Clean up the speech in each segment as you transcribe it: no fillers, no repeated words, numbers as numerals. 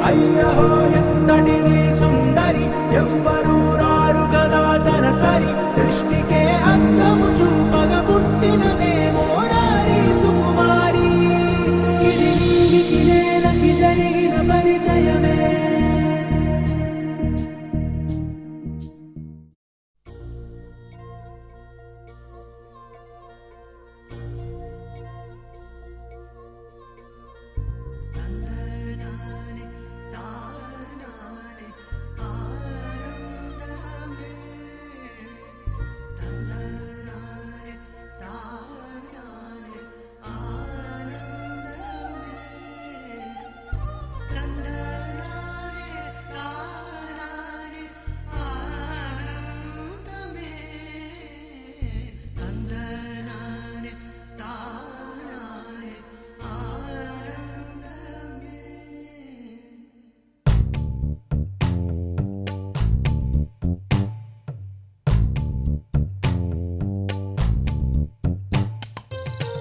అయ్యహో ఎంతటిది సుందరి ఎవ్వరూ రారు కదా తన సరి సృష్టికే అద్దము చూపగ పుట్టినదేమో నారీ సుకుమారి ఇది నీకి నేలకి జరిగిన పరిచయమే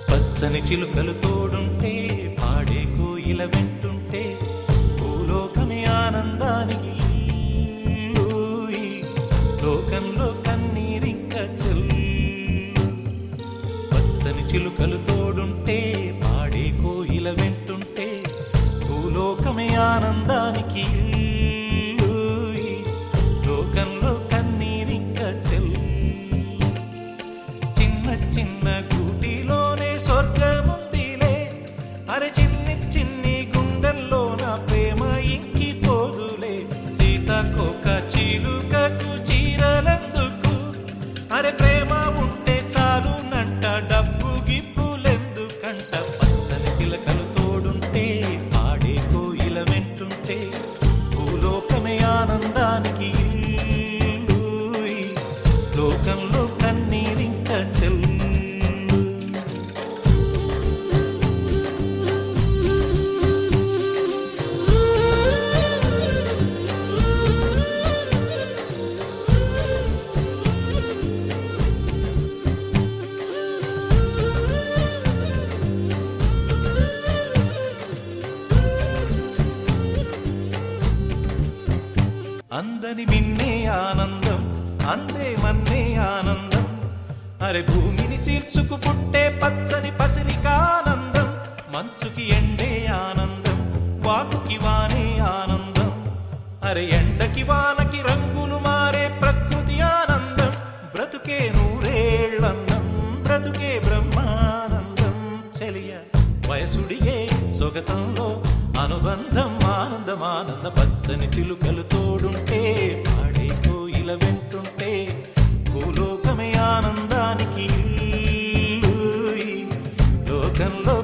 పచ్చని చిలుకలు తోడుంటే పాడే కోయిల వెంటుంటే భూలోకమే ఆనందానికి లోకంలో కన్నీరింక చెల్లు పచ్చని చిలుకలు తోడుంటే పాడే కోయిల వెంటుంటే భూలోకమే ఆనందానికి లోకంలో కన్నీరింక చెల్లు చిన్న చిన్న గూటిలోనే స్వర్గముందిలే అరే చిన్ని చిన్ని గుండెల్లో నా ప్రేమ ఇంకిపోదులే సీతాకోక చిలుకకు చీరలందుకు అరే ప్రేమ ఉంటే చాలు నంట డబ్బు గిప్పులెందుకంట పచ్చని చిలకలు తోడుంటే పాడే కోయిల వెంటుంటే భూలోకమే ఆనందానికి లోకంలో కన్నీరింక చెల్లు అందని మిన్నే ఆనందం అందే మన్నే ఆనందం అరే భూమిని చీల్చుకు పుట్టే పచ్చని పసిరికానందం మంచుకి ఎండే ఆనందం వాకుకి వానే ఆనందం అరే ఎండకి వానకి రంగులు మారే ప్రకృతి ఆనందం బ్రతుకే నూరేళ్ళందం బ్రతుకే బ్రహ్మానందం చెలియ వయసుడియే సొగతంలో అనుబంధం ఆనందం ఆనంద పచ్చని చిలుకలు తోడుంటే పాడే కోయిల వెంటుంటే భూలోకమే ఆనందానికి లోకంలో